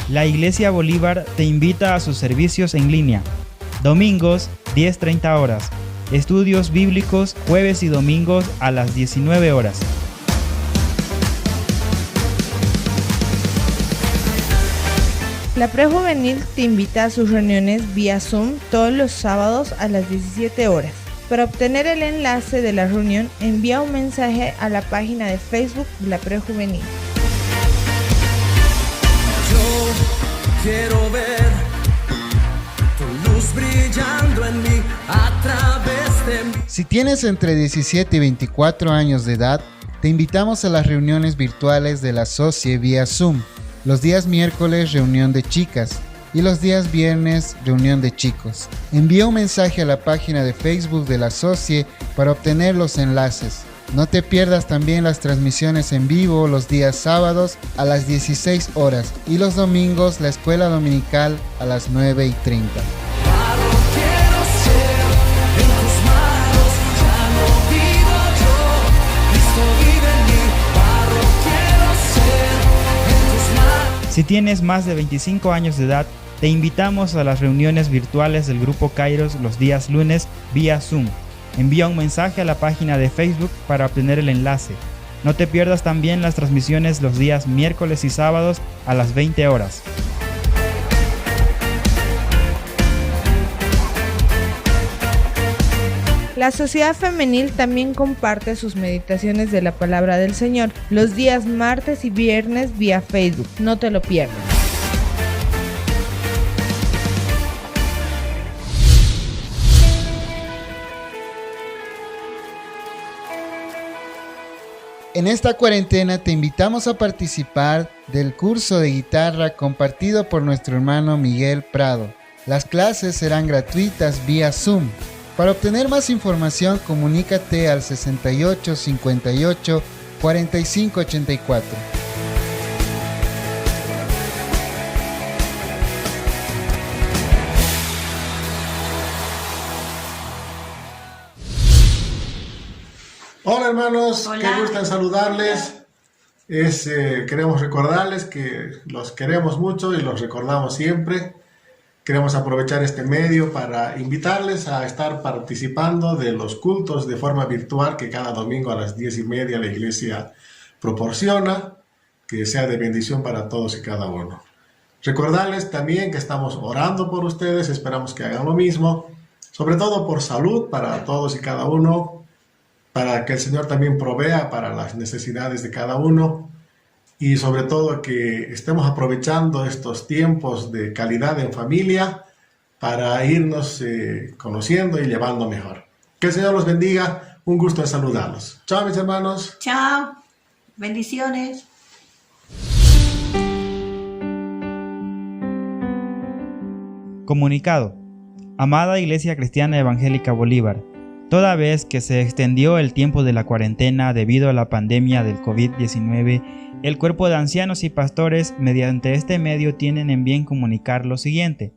La Iglesia Bolívar te invita a sus servicios en línea. Domingos, 10:30 horas. Estudios bíblicos jueves y domingos a las 19 horas. La Prejuvenil te invita a sus reuniones vía Zoom todos los sábados a las 17 horas. Para obtener el enlace de la reunión, envía un mensaje a la página de Facebook de La Prejuvenil. Yo quiero ver tu luz brillando en mí a través de mí. Si tienes entre 17 y 24 años de edad, te invitamos a las reuniones virtuales de la SOCIE vía Zoom. Los días miércoles, reunión de chicas, y los días viernes, reunión de chicos. Envía un mensaje a la página de Facebook de la SOCIE para obtener los enlaces. No te pierdas también las transmisiones en vivo los días sábados a las 16 horas y los domingos la escuela dominical a las 9:30. Si tienes más de 25 años de edad, te invitamos a las reuniones virtuales del Grupo Kairos los días lunes vía Zoom. Envía un mensaje a la página de Facebook para obtener el enlace. No te pierdas también las transmisiones los días miércoles y sábados a las 20 horas. La Sociedad Femenil también comparte sus meditaciones de la Palabra del Señor los días martes y viernes vía Facebook. No te lo pierdas. En esta cuarentena te invitamos a participar del curso de guitarra compartido por nuestro hermano Miguel Prado. Las clases serán gratuitas vía Zoom. Para obtener más información, comunícate al 68 58 45 84. Hola hermanos, Hola. qué gusto en saludarles. Queremos recordarles que los queremos mucho y los recordamos siempre. Queremos aprovechar este medio para invitarles a estar participando de los cultos de forma virtual que cada domingo a las 10:30 la iglesia proporciona, que sea de bendición para todos y cada uno. Recordarles también que estamos orando por ustedes, esperamos que hagan lo mismo, sobre todo por salud para todos y cada uno, para que el Señor también provea para las necesidades de cada uno. Y sobre todo que estemos aprovechando estos tiempos de calidad en familia para irnos conociendo y llevando mejor. Que el Señor los bendiga. Un gusto en saludarlos. Chao mis hermanos. Chao. Bendiciones. Comunicado. Amada Iglesia Cristiana Evangélica Bolívar, toda vez que se extendió el tiempo de la cuarentena debido a la pandemia del COVID-19, el cuerpo de ancianos y pastores mediante este medio tienen en bien comunicar lo siguiente.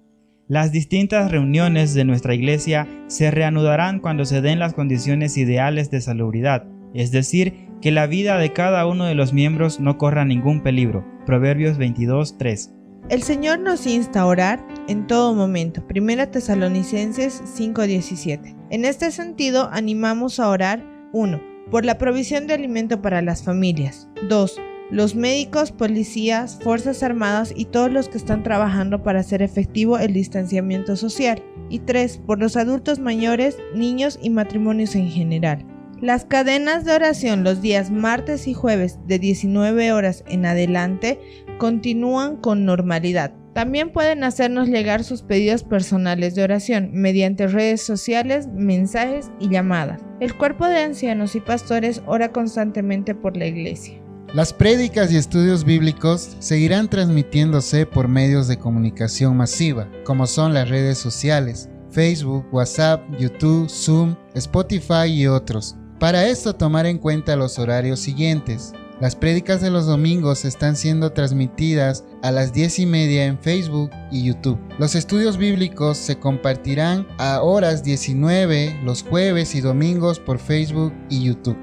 Las distintas reuniones de nuestra iglesia se reanudarán cuando se den las condiciones ideales de salubridad, es decir, que la vida de cada uno de los miembros no corra ningún peligro. Proverbios 22:3. El Señor nos insta a orar en todo momento. 1 Tesalonicenses 5:17. En este sentido, animamos a orar 1. Por la provisión de alimento para las familias. 2. Los médicos, policías, fuerzas armadas y todos los que están trabajando para hacer efectivo el distanciamiento social. Y 3. Por los adultos mayores, niños y matrimonios en general. Las cadenas de oración los días martes y jueves de 19 horas en adelante continúan con normalidad. También pueden hacernos llegar sus pedidos personales de oración mediante redes sociales, mensajes y llamadas. El cuerpo de ancianos y pastores ora constantemente por la iglesia. Las prédicas y estudios bíblicos seguirán transmitiéndose por medios de comunicación masiva, como son las redes sociales, Facebook, WhatsApp, YouTube, Zoom, Spotify y otros. Para esto, tomar en cuenta los horarios siguientes. Las prédicas de los domingos están siendo transmitidas a las 10:30 en Facebook y YouTube. Los estudios bíblicos se compartirán a horas 19 los jueves y domingos por Facebook y YouTube.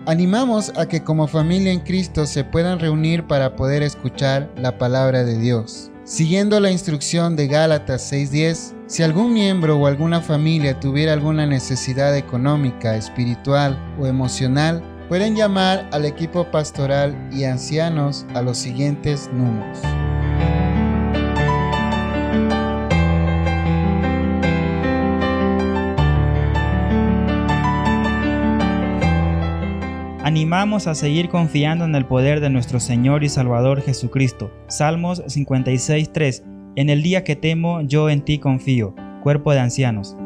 Animamos a que como familia en Cristo se puedan reunir para poder escuchar la palabra de Dios. Siguiendo la instrucción de Gálatas 6:10, si algún miembro o alguna familia tuviera alguna necesidad económica, espiritual o emocional, pueden llamar al equipo pastoral y ancianos a los siguientes números. Animamos a seguir confiando en el poder de nuestro Señor y Salvador Jesucristo. Salmos 56:3. En el día que temo, yo en ti confío. Cuerpo de ancianos.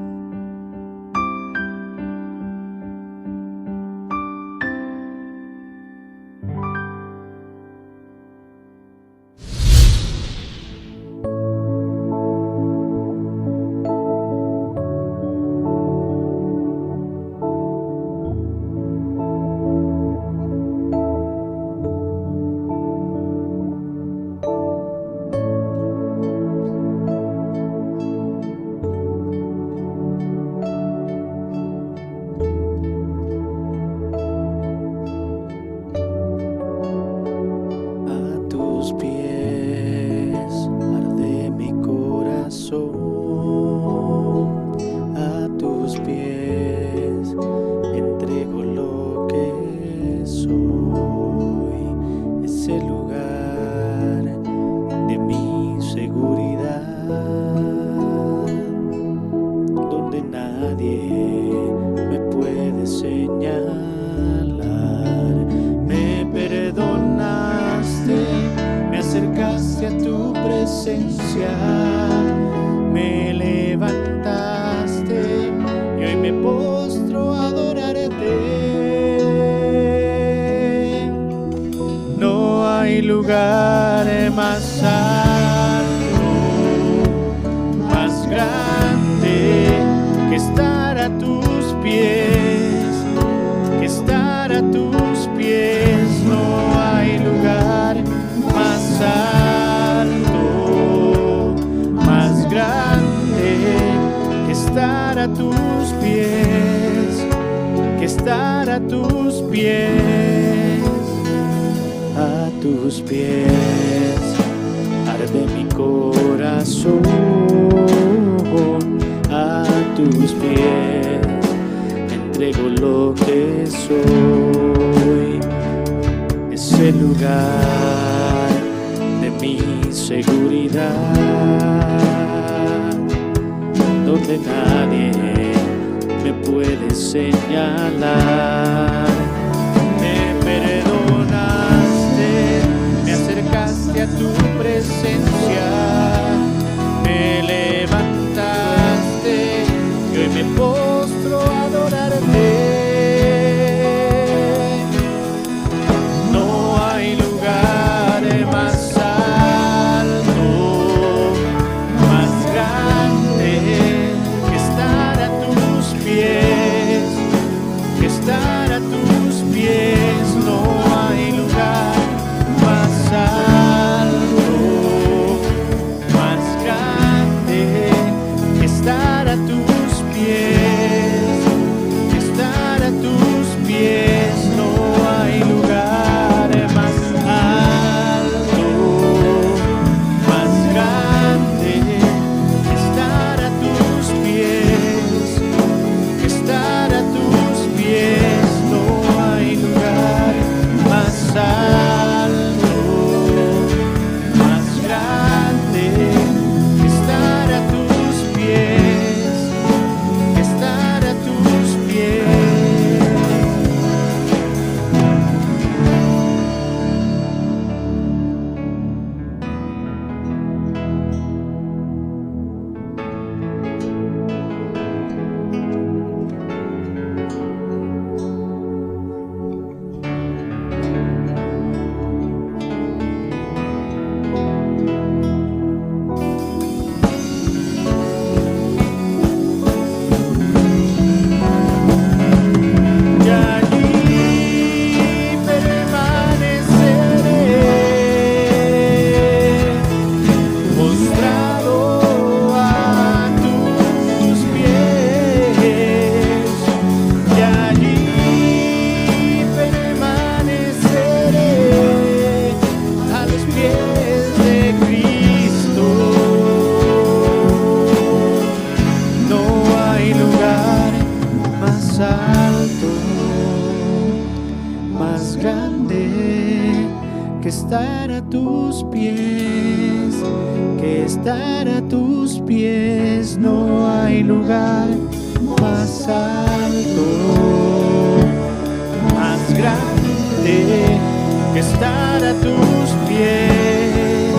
Me levantaste y hoy me postro a adorarte. No hay lugar más alto, más grande que estar a tus pies, que estar a tus pies. No hay lugar más alto, más grande que estar a tus pies, que estar a tus pies, a tus pies. Arde mi corazón, a tus pies entrego lo que soy. Ese lugar de mi seguridad, donde nadie me puede señalar. Me perdonaste, me acercaste a tu presencia, me levantaste y hoy me postro a adorarte. No hay lugar más alto, más grande que estar a tus pies, que estar a tus grande que estar a tus pies, que estar a tus pies. No hay lugar más alto, más grande que estar a tus pies,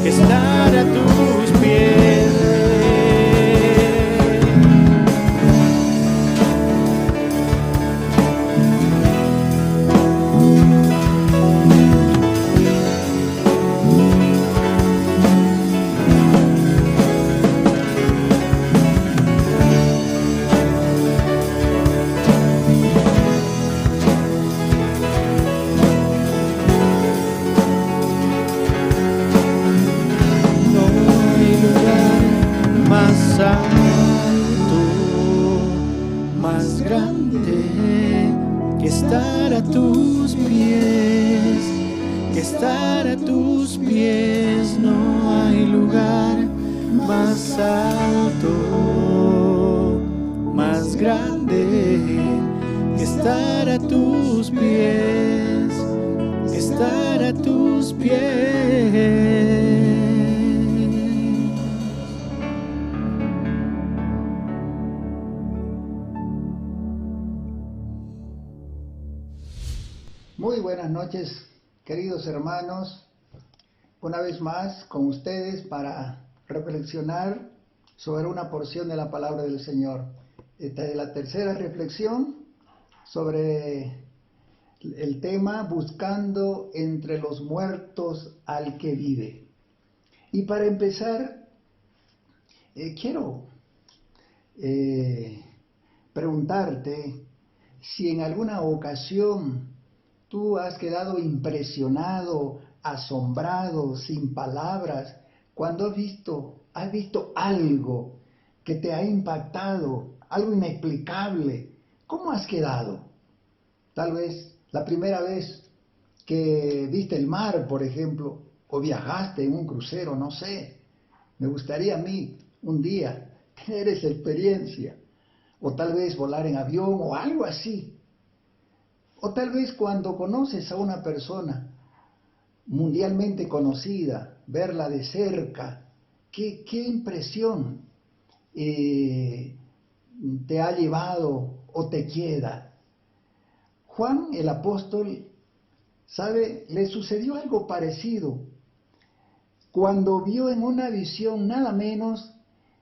que estar a tus pies. Más grande que estar a tus pies, que estar a tus pies. No hay lugar más alto, más grande que estar a tus pies, que estar a tus pies. Muy buenas noches, queridos hermanos, una vez más con ustedes para reflexionar sobre una porción de la palabra del Señor. Esta es la tercera reflexión sobre el tema buscando entre los muertos al que vive. Y para empezar, quiero preguntarte si en alguna ocasión tú has quedado impresionado, asombrado, sin palabras, cuando has visto algo que te ha impactado, algo inexplicable. ¿Cómo has quedado? Tal vez la primera vez que viste el mar, por ejemplo, o viajaste en un crucero, no sé. Me gustaría a mí un día tener esa experiencia, o tal vez volar en avión o algo así. O tal vez cuando conoces a una persona mundialmente conocida, verla de cerca, ¿qué impresión te ha llevado o te queda? Juan el apóstol, ¿sabe? Le sucedió algo parecido cuando vio en una visión nada menos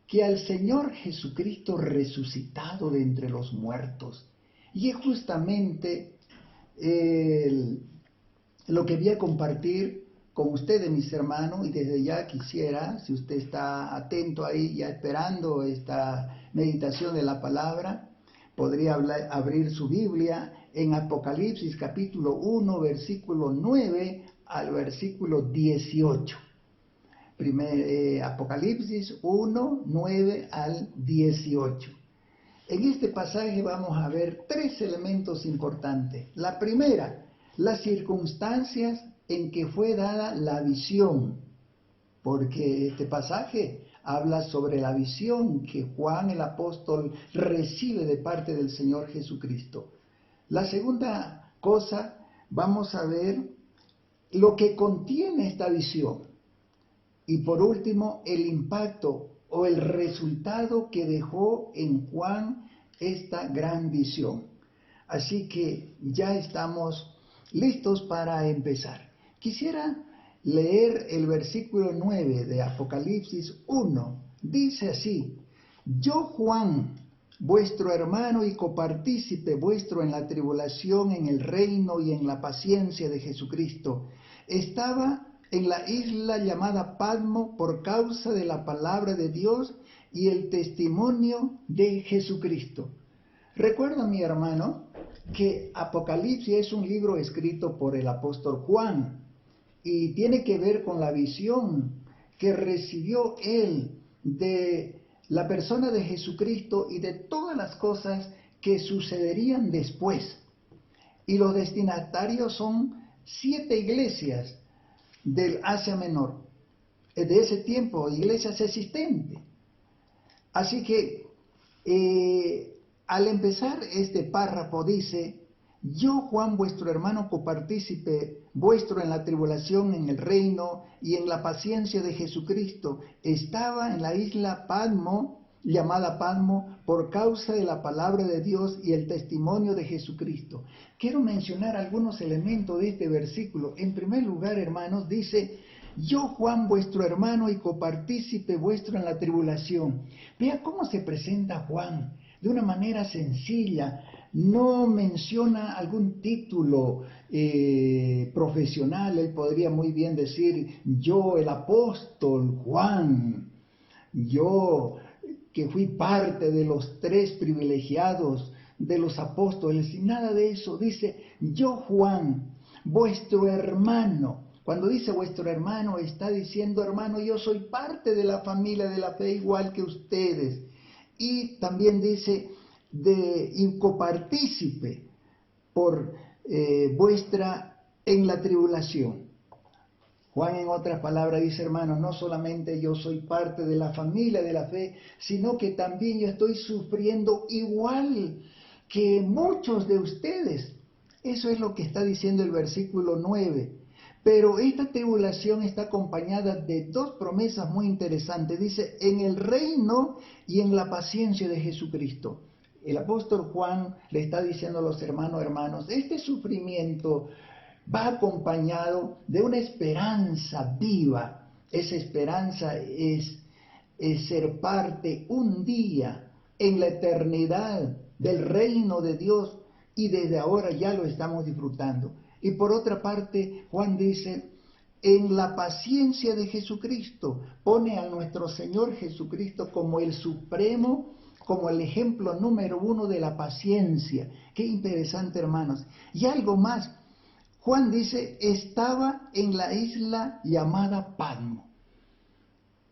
que al Señor Jesucristo resucitado de entre los muertos. Y es justamente lo que voy a compartir con ustedes, mis hermanos, y desde ya quisiera, si usted está atento ahí, ya esperando esta meditación de la palabra, podría aprir su Biblia en Apocalipsis capítulo 1, versículo 9 al versículo 18. Apocalipsis 1, 9 al 18. En este pasaje vamos a ver tres elementos importantes. La primera, las circunstancias en que fue dada la visión, porque este pasaje habla sobre la visión que Juan el apóstol recibe de parte del Señor Jesucristo. La segunda cosa, vamos a ver lo que contiene esta visión. Y por último, el impacto o el resultado que dejó en Juan esta gran visión. Así que ya estamos listos para empezar. Quisiera leer el versículo 9 de Apocalipsis 1. Dice así: Yo, Juan, vuestro hermano y copartícipe vuestro en la tribulación, en el reino y en la paciencia de Jesucristo, estaba en la isla llamada Patmo por causa de la palabra de Dios y el testimonio de Jesucristo. Recuerda, mi hermano, que Apocalipsis es un libro escrito por el apóstol Juan y tiene que ver con la visión que recibió él de la persona de Jesucristo y de todas las cosas que sucederían después. Y los destinatarios son 7 iglesias del Asia Menor, de ese tiempo, iglesias existentes. Así que al empezar este párrafo dice: yo Juan vuestro hermano copartícipe vuestro en la tribulación, en el reino y en la paciencia de Jesucristo, estaba en la isla Patmo, llamada Patmo, por causa de la palabra de Dios y el testimonio de Jesucristo. Quiero mencionar algunos elementos de este versículo. En primer lugar, hermanos, dice, yo Juan vuestro hermano y copartícipe vuestro en la tribulación. Vea cómo se presenta Juan, de una manera sencilla. No menciona algún título profesional. Él podría muy bien decir, yo el apóstol Juan, yo que fui parte de los 3 privilegiados de los apóstoles, y nada de eso. Dice, yo Juan, vuestro hermano. Cuando dice vuestro hermano, está diciendo, hermano, yo soy parte de la familia de la fe igual que ustedes. Y también dice, y copartícipe por vuestra en la tribulación. Juan, en otras palabras, dice, hermanos, no solamente yo soy parte de la familia de la fe, sino que también yo estoy sufriendo igual que muchos de ustedes. Eso es lo que está diciendo el versículo 9. Pero esta tribulación está acompañada de 2 promesas muy interesantes. Dice, en el reino y en la paciencia de Jesucristo. El apóstol Juan le está diciendo a los hermanos, este sufrimiento va acompañado de una esperanza viva. Esa esperanza es ser parte un día en la eternidad del reino de Dios, y desde ahora ya lo estamos disfrutando. Y por otra parte, Juan dice, en la paciencia de Jesucristo, pone a nuestro Señor Jesucristo como el supremo, como el ejemplo número 1 de la paciencia. Qué interesante, hermanos. Y algo más, Juan dice, estaba en la isla llamada Patmo.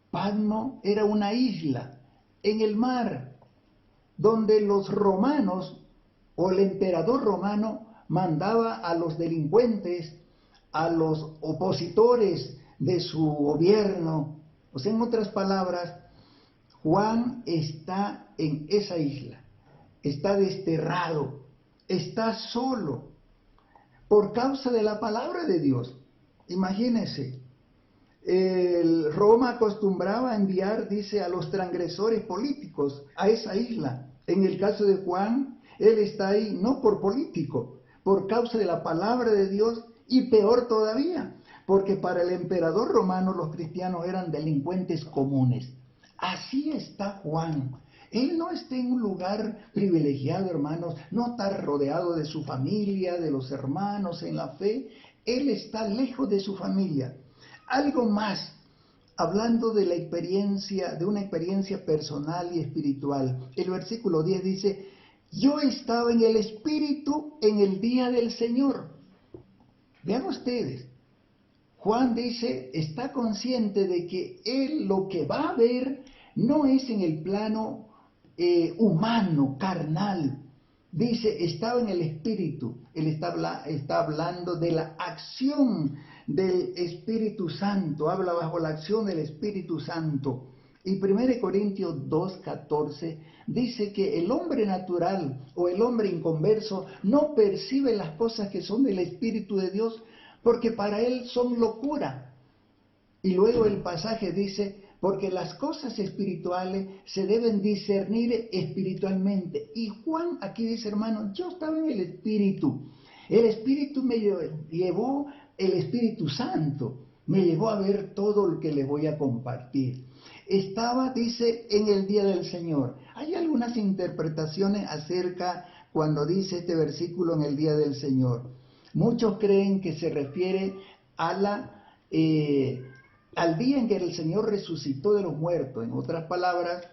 Patmo era una isla en el mar, donde los romanos, o el emperador romano, mandaba a los delincuentes, a los opositores de su gobierno. O sea, en otras palabras, Juan está en esa isla, está desterrado, está solo, por causa de la palabra de Dios. Imagínense, Roma acostumbraba a enviar, dice, a los transgresores políticos a esa isla. En el caso de Juan, él está ahí no por político, por causa de la palabra de Dios, y peor todavía, porque para el emperador romano los cristianos eran delincuentes comunes. Así está Juan. Él no está en un lugar privilegiado, hermanos, no está rodeado de su familia, de los hermanos en la fe. Él está lejos de su familia. Algo más, hablando de la experiencia, de una experiencia personal y espiritual. El versículo 10 dice, yo estaba en el Espíritu en el día del Señor. Vean ustedes, Juan dice, está consciente de que él lo que va a ver no es en el plano humano, carnal. Dice, estaba en el Espíritu. Él está hablando de la acción del Espíritu Santo. Habla bajo la acción del Espíritu Santo. Y 1 Corintios 2:14 dice que el hombre natural o el hombre inconverso no percibe las cosas que son del Espíritu de Dios, porque para él son locura. Y luego el pasaje dice, porque las cosas espirituales se deben discernir espiritualmente. Y Juan aquí dice, hermano, yo estaba en el Espíritu. El Espíritu me llevó, el Espíritu Santo me llevó a ver todo lo que les voy a compartir. Estaba, dice, en el día del Señor. Hay algunas interpretaciones acerca cuando dice este versículo en el día del Señor. Muchos creen que se refiere a al día en que el Señor resucitó de los muertos. En otras palabras,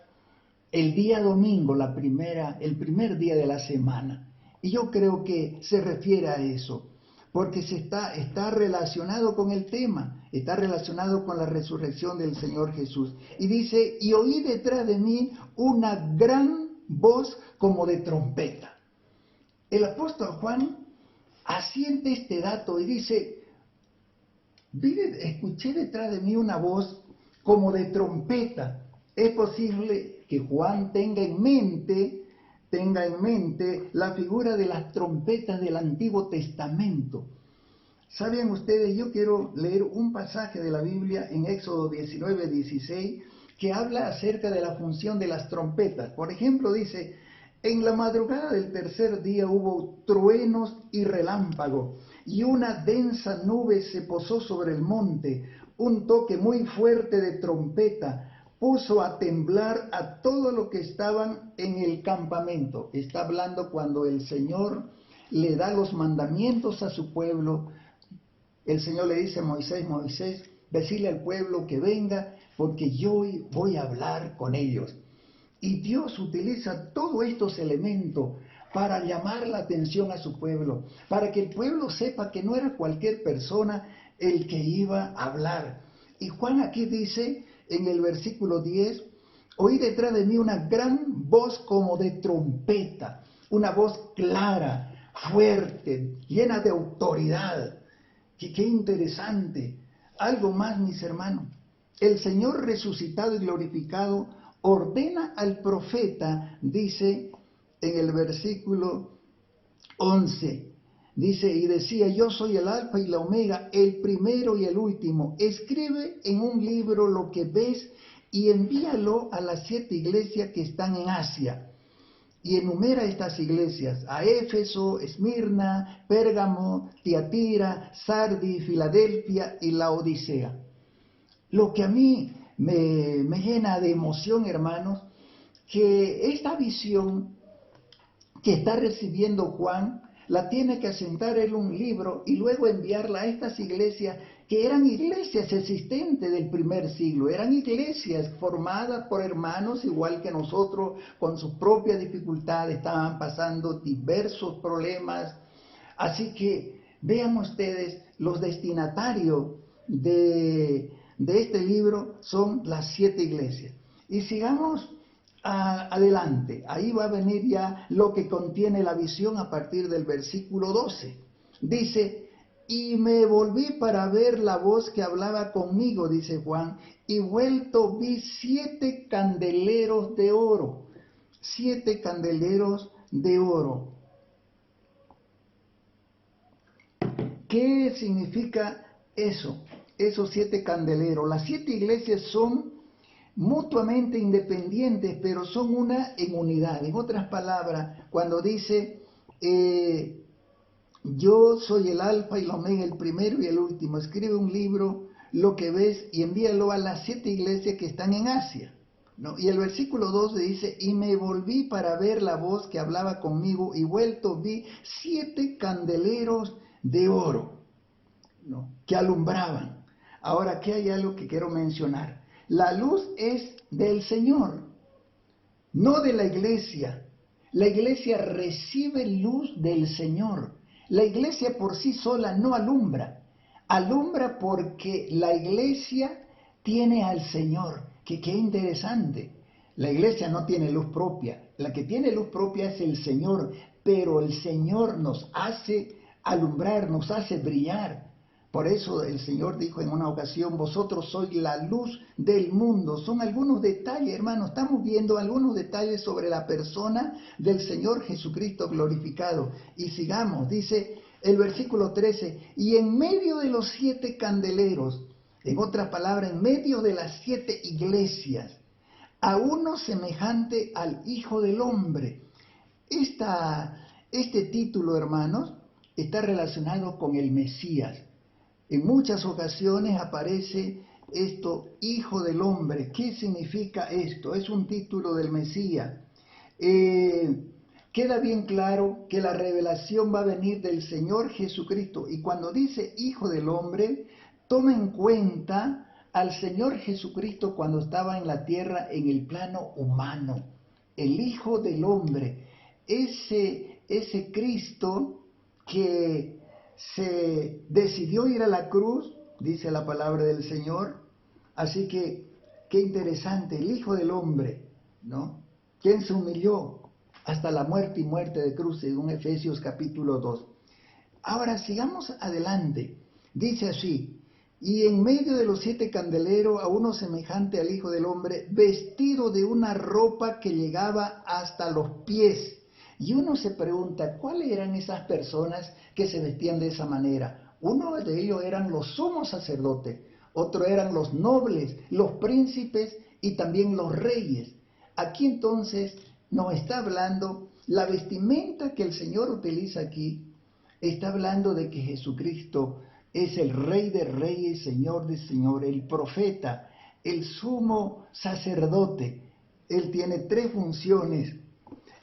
el día domingo, el primer día de la semana. Y yo creo que se refiere a eso, porque está relacionado con el tema, está relacionado con la resurrección del Señor Jesús. Y dice, y oí detrás de mí una gran voz como de trompeta. El apóstol Juan asiente este dato y dice, escuché detrás de mí una voz como de trompeta. Es posible que Juan tenga en mente tenga en mente la figura de las trompetas del Antiguo Testamento. ¿Saben ustedes? Yo quiero leer un pasaje de la Biblia en Éxodo 19:16 que habla acerca de la función de las trompetas. Por ejemplo, dice: en la madrugada del tercer día hubo truenos y relámpagos, y una densa nube se posó sobre el monte. Un toque muy fuerte de trompeta puso a temblar a todo lo que estaban en el campamento. Está hablando cuando el Señor le da los mandamientos a su pueblo. El Señor le dice a Moisés: Moisés, decirle al pueblo que venga, porque yo voy a hablar con ellos. Y Dios utiliza todos estos elementos para llamar la atención a su pueblo, para que el pueblo sepa que no era cualquier persona el que iba a hablar. Y Juan aquí dice en el versículo 10: oí detrás de mí una gran voz como de trompeta, una voz clara, fuerte, llena de autoridad. Qué interesante. Algo más, mis hermanos. El Señor resucitado y glorificado ordena al profeta, dice en el versículo 11, dice: y decía, yo soy el alfa y la omega, el primero y el último. Escribe en un libro lo que ves y envíalo a las 7 iglesias que están en Asia. Y enumera estas iglesias: a Éfeso, Esmirna, Pérgamo, Tiatira, Sardis, Filadelfia y Laodicea. Lo que a mí me llena de emoción, hermanos, que esta visión que está recibiendo Juan la tiene que asentar en un libro y luego enviarla a estas iglesias, que eran iglesias existentes del primer siglo, eran iglesias formadas por hermanos igual que nosotros, con sus propias dificultades, estaban pasando diversos problemas. Así que vean ustedes, los destinatarios de este libro son las 7 iglesias. Y sigamos adelante, ahí va a venir ya lo que contiene la visión a partir del versículo 12. Dice: y me volví para ver la voz que hablaba conmigo, dice Juan, y vuelto vi 7 candeleros de oro. 7 candeleros de oro. ¿Qué significa eso? Esos 7 candeleros. Las 7 iglesias son mutuamente independientes, pero son una en unidad. En otras palabras, cuando dice yo soy el alfa y la omega, el primero y el último, escribe un libro, lo que ves, y envíalo a las 7 iglesias que están en Asia, ¿no? Y el versículo 12 dice: y me volví para ver la voz que hablaba conmigo, y vuelto vi 7 candeleros de oro, ¿no?, que alumbraban. Ahora, aquí hay algo que quiero mencionar. La luz es del Señor, no de la iglesia. La iglesia recibe luz del Señor. La iglesia por sí sola no alumbra. Alumbra porque la iglesia tiene al Señor. Qué interesante. La iglesia no tiene luz propia. La que tiene luz propia es el Señor. Pero el Señor nos hace alumbrar, nos hace brillar. Por eso el Señor dijo en una ocasión: vosotros sois la luz del mundo. Son algunos detalles, hermanos. Estamos viendo algunos detalles sobre la persona del Señor Jesucristo glorificado. Y sigamos, dice el versículo 13: y en medio de los 7 candeleros, en otras palabras, en medio de las 7 iglesias, a uno semejante al Hijo del Hombre. Este título, hermanos, está relacionado con el Mesías. En muchas ocasiones aparece esto, Hijo del Hombre. ¿Qué significa esto? Es un título del Mesías. Queda bien claro que la revelación va a venir del Señor Jesucristo. Y cuando dice Hijo del Hombre, toma en cuenta al Señor Jesucristo cuando estaba en la tierra en el plano humano. El Hijo del Hombre. Ese Cristo que se decidió ir a la cruz, dice la palabra del Señor. Así que, qué interesante, el Hijo del Hombre, ¿no? ¿Quién se humilló hasta la muerte y muerte de cruz, según Efesios capítulo 2? Ahora, sigamos adelante. Dice así: y en medio de los 7 candeleros, a uno semejante al Hijo del Hombre, vestido de una ropa que llegaba hasta los pies, Y uno se pregunta, ¿cuáles eran esas personas que se vestían de esa manera? Uno de ellos eran los sumos sacerdotes, otro eran los nobles, los príncipes y también los reyes. Aquí entonces nos está hablando, la vestimenta que el Señor utiliza aquí, está hablando de que Jesucristo es el Rey de Reyes, Señor de Señores, el profeta, el sumo sacerdote. Él tiene 3 funciones.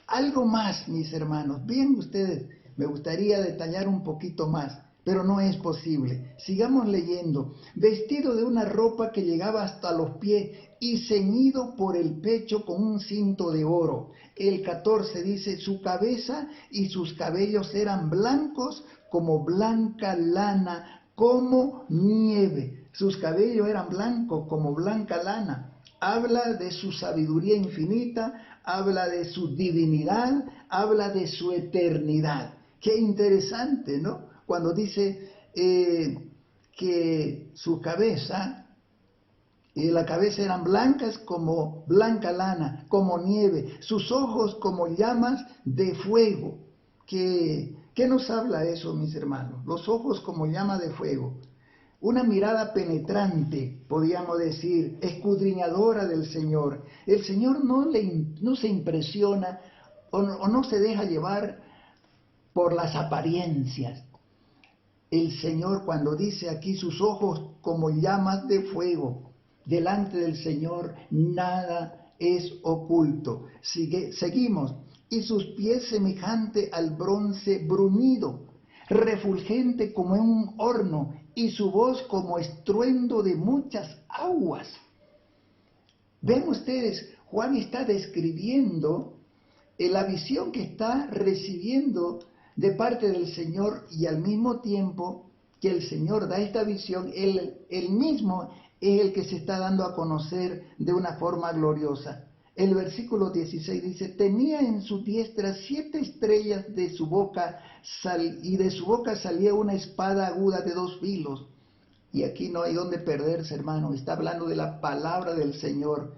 Algo más, mis hermanos, bien ustedes, me gustaría detallar un poquito más, pero no es posible. Sigamos leyendo. Vestido de una ropa que llegaba hasta los pies y ceñido por el pecho con un cinto de oro. El 14 dice, su cabeza y sus cabellos eran blancos como blanca lana, como nieve. Sus cabellos eran blancos como blanca lana. Habla de su sabiduría infinita, habla de su divinidad, habla de su eternidad. Qué interesante, ¿no? Cuando dice que su cabeza y la cabeza eran blancas como blanca lana, como nieve, sus ojos como llamas de fuego. ¿Qué nos habla eso, mis hermanos? Los ojos como llama de fuego. Una mirada penetrante, podríamos decir, escudriñadora del Señor. El Señor no se impresiona o no se deja llevar por las apariencias. El Señor, cuando dice aquí sus ojos como llamas de fuego, delante del Señor nada es oculto. Seguimos. Y sus pies semejante al bronce bruñido, refulgente como en un horno, y su voz como estruendo de muchas aguas. Ven ustedes, Juan está describiendo la visión que está recibiendo de parte del Señor, y al mismo tiempo que el Señor da esta visión, Él mismo es el que se está dando a conocer de una forma gloriosa. El versículo 16 dice, tenía en su diestra 7 estrellas de su boca, y de su boca salía una espada aguda de 2 filos. Y aquí no hay donde perderse, hermano, está hablando de la palabra del Señor,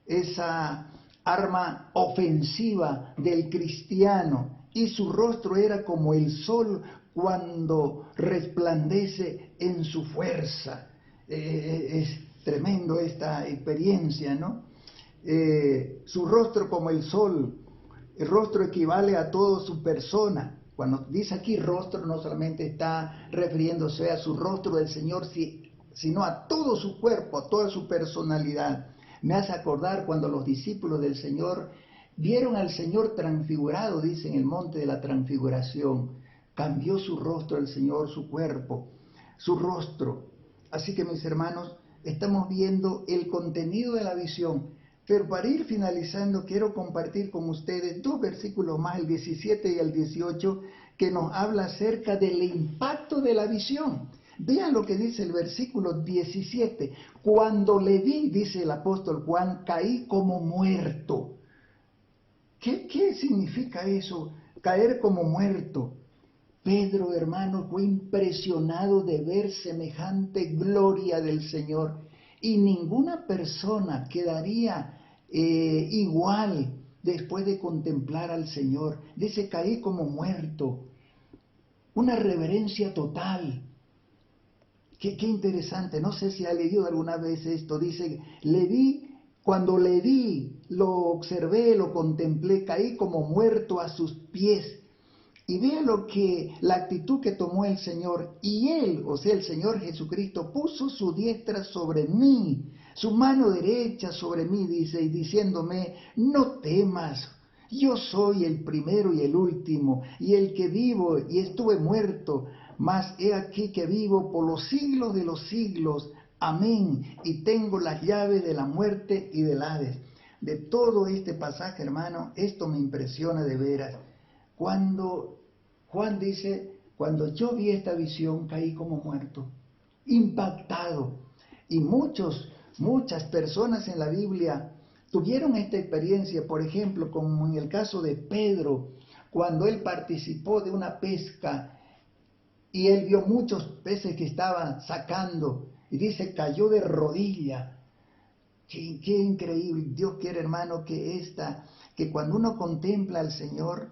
esa arma ofensiva del cristiano, y su rostro era como el sol cuando resplandece en su fuerza. Es tremendo esta experiencia, ¿no? Su rostro como el sol, el rostro equivale a toda su persona. Cuando dice aquí rostro, no solamente está refiriéndose a su rostro del Señor, sino a todo su cuerpo, a toda su personalidad. Me hace acordar cuando los discípulos del Señor vieron al Señor transfigurado, dice en el monte de la transfiguración. Cambió su rostro el Señor, su cuerpo, su rostro. Así que, mis hermanos, estamos viendo el contenido de la visión. Pero para ir finalizando, quiero compartir con ustedes 2 versículos más, el 17 y el 18, que nos habla acerca del impacto de la visión. Vean lo que dice el versículo 17. Cuando le vi, dice el apóstol Juan, caí como muerto. ¿Qué significa eso? Caer como muerto. Pedro, hermano, fue impresionado de ver semejante gloria del Señor. Y ninguna persona quedaría igual después de contemplar al Señor. Dice, caí como muerto. Una reverencia total. Qué interesante. No sé si ha leído alguna vez esto. Dice, cuando le vi, lo observé, lo contemplé, caí como muerto a sus pies. Y vea la actitud que tomó el Señor. Y Él, o sea, el Señor Jesucristo, puso su diestra sobre mí, su mano derecha sobre mí, dice, y diciéndome, no temas, yo soy el primero y el último, y el que vivo, y estuve muerto, mas he aquí que vivo por los siglos de los siglos. Amén. Y tengo las llaves de la muerte y del Hades. De todo este pasaje, hermano, esto me impresiona de veras. Cuando Juan dice, cuando yo vi esta visión, caí como muerto, impactado. Y muchas personas en la Biblia tuvieron esta experiencia, por ejemplo, como en el caso de Pedro, cuando él participó de una pesca y él vio muchos peces que estaban sacando, y dice, cayó de rodilla. Qué increíble. Dios quiere, hermano, que cuando uno contempla al Señor,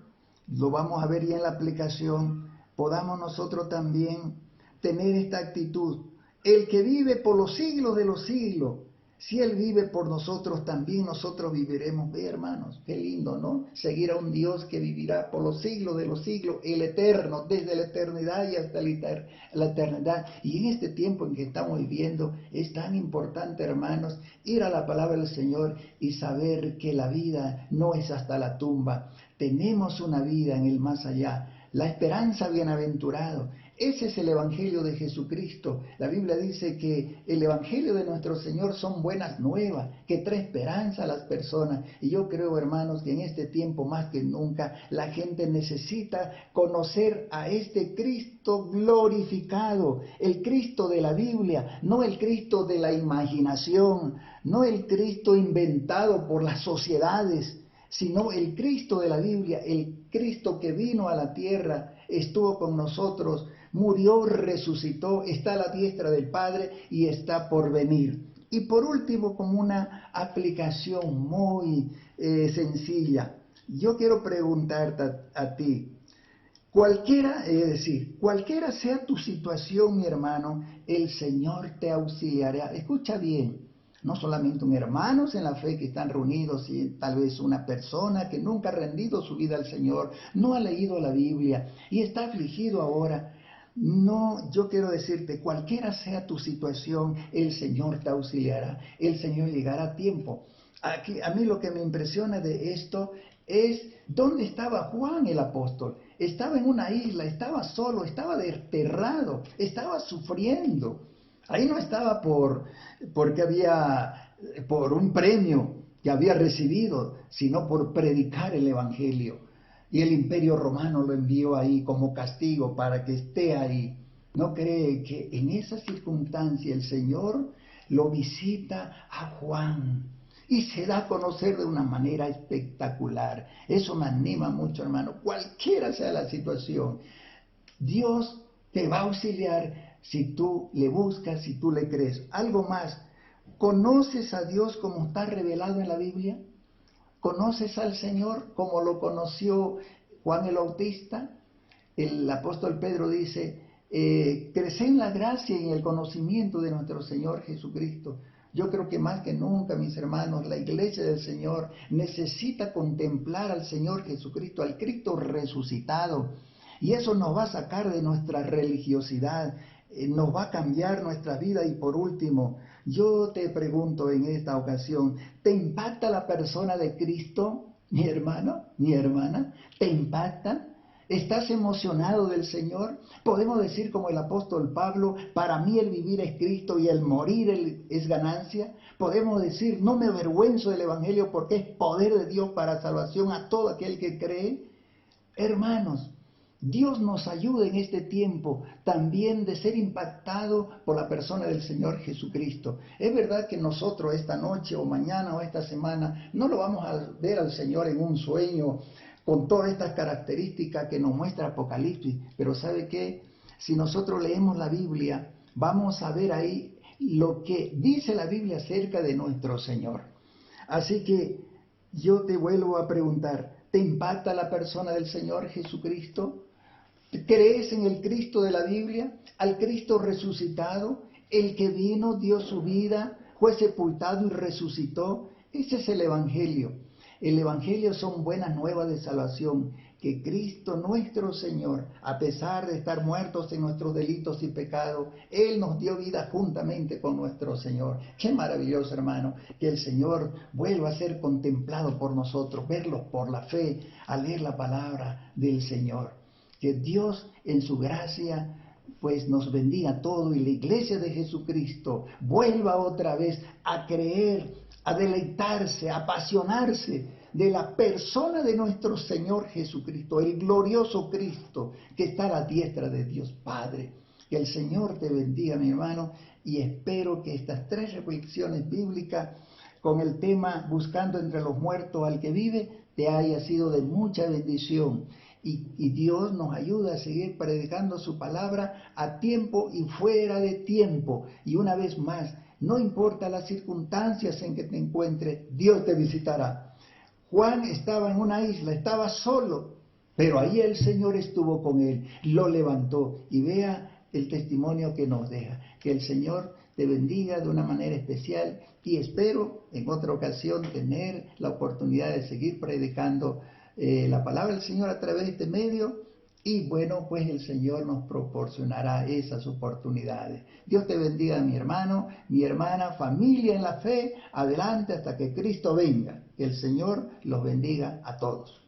lo vamos a ver ya en la aplicación, podamos nosotros también tener esta actitud. El que vive por los siglos de los siglos, si Él vive por nosotros, también nosotros viviremos. Ve, hermanos, qué lindo, ¿no? Seguir a un Dios que vivirá por los siglos de los siglos, el eterno, desde la eternidad y hasta la eternidad. Y en este tiempo en que estamos viviendo, es tan importante, hermanos, ir a la palabra del Señor y saber que la vida no es hasta la tumba. Tenemos una vida en el más allá, la esperanza bienaventurado. Ese es el Evangelio de Jesucristo. La Biblia dice que el Evangelio de nuestro Señor son buenas nuevas, que trae esperanza a las personas. Y yo creo, hermanos, que en este tiempo más que nunca la gente necesita conocer a este Cristo glorificado, el Cristo de la Biblia, no el Cristo de la imaginación, no el Cristo inventado por las sociedades, sino el Cristo de la Biblia, el Cristo que vino a la tierra, estuvo con nosotros, murió, resucitó, está a la diestra del Padre y está por venir. Y por último, como una aplicación muy sencilla, yo quiero preguntarte a ti, cualquiera sea tu situación, mi hermano, el Señor te auxiliará. Escucha bien. No solamente un hermanos en la fe que están reunidos, y tal vez una persona que nunca ha rendido su vida al Señor, no ha leído la Biblia y está afligido ahora. No, yo quiero decirte, cualquiera sea tu situación, el Señor te auxiliará, el Señor llegará a tiempo. Aquí, a mí lo que me impresiona de esto es dónde estaba Juan el apóstol. Estaba en una isla, estaba solo, estaba desterrado, estaba sufriendo. Ahí no estaba por un premio que había recibido, sino por predicar el Evangelio. Y el Imperio Romano lo envió ahí como castigo para que esté ahí. ¿No cree que en esa circunstancia el Señor lo visita a Juan y se da a conocer de una manera espectacular? Eso me anima mucho, hermano. Cualquiera sea la situación, Dios te va a auxiliar si tú le buscas, si tú le crees. Algo más, ¿conoces a Dios como está revelado en la Biblia? ¿Conoces al Señor como lo conoció Juan el Bautista? El apóstol Pedro dice, crece en la gracia y en el conocimiento de nuestro Señor Jesucristo. Yo creo que más que nunca, mis hermanos, la iglesia del Señor necesita contemplar al Señor Jesucristo, al Cristo resucitado. Y eso nos va a sacar de nuestra religiosidad, nos va a cambiar nuestra vida. Y por último, yo te pregunto en esta ocasión, ¿te impacta la persona de Cristo, mi hermano, mi hermana? ¿Te impacta? ¿Estás emocionado del Señor? Podemos decir como el apóstol Pablo, para mí el vivir es Cristo y el morir es ganancia. Podemos decir, no me avergüenzo del Evangelio porque es poder de Dios para salvación a todo aquel que cree. Hermanos, Dios nos ayude en este tiempo también de ser impactado por la persona del Señor Jesucristo. Es verdad que nosotros esta noche o mañana o esta semana no lo vamos a ver al Señor en un sueño con todas estas características que nos muestra Apocalipsis, pero ¿sabe qué? Si nosotros leemos la Biblia, vamos a ver ahí lo que dice la Biblia acerca de nuestro Señor. Así que yo te vuelvo a preguntar, ¿te impacta la persona del Señor Jesucristo? ¿Crees en el Cristo de la Biblia? Al Cristo resucitado, el que vino, dio su vida, fue sepultado y resucitó. Ese es el Evangelio. El Evangelio son buenas nuevas de salvación, que Cristo nuestro Señor, a pesar de estar muertos en nuestros delitos y pecados, Él nos dio vida juntamente con nuestro Señor. Qué maravilloso, hermano, que el Señor vuelva a ser contemplado por nosotros, verlo por la fe, al leer la palabra del Señor. Que Dios en su gracia pues nos bendiga a todos y la iglesia de Jesucristo vuelva otra vez a creer, a deleitarse, a apasionarse de la persona de nuestro Señor Jesucristo, el glorioso Cristo que está a la diestra de Dios Padre. Que el Señor te bendiga, mi hermano, y espero que estas 3 reflexiones bíblicas con el tema Buscando entre los muertos al que vive te haya sido de mucha bendición. Y Dios nos ayuda a seguir predicando su palabra a tiempo y fuera de tiempo. Y una vez más, no importa las circunstancias en que te encuentres, Dios te visitará. Juan estaba en una isla, estaba solo, Pero ahí el Señor estuvo con él, lo levantó, y vea el testimonio que nos deja. Que el Señor te bendiga de una manera especial, y espero en otra ocasión tener la oportunidad de seguir predicando la palabra del Señor a través de este medio. Y bueno, pues el Señor nos proporcionará esas oportunidades. Dios te bendiga, mi hermano, mi hermana, familia en la fe, adelante hasta que Cristo venga. Que el Señor los bendiga a todos.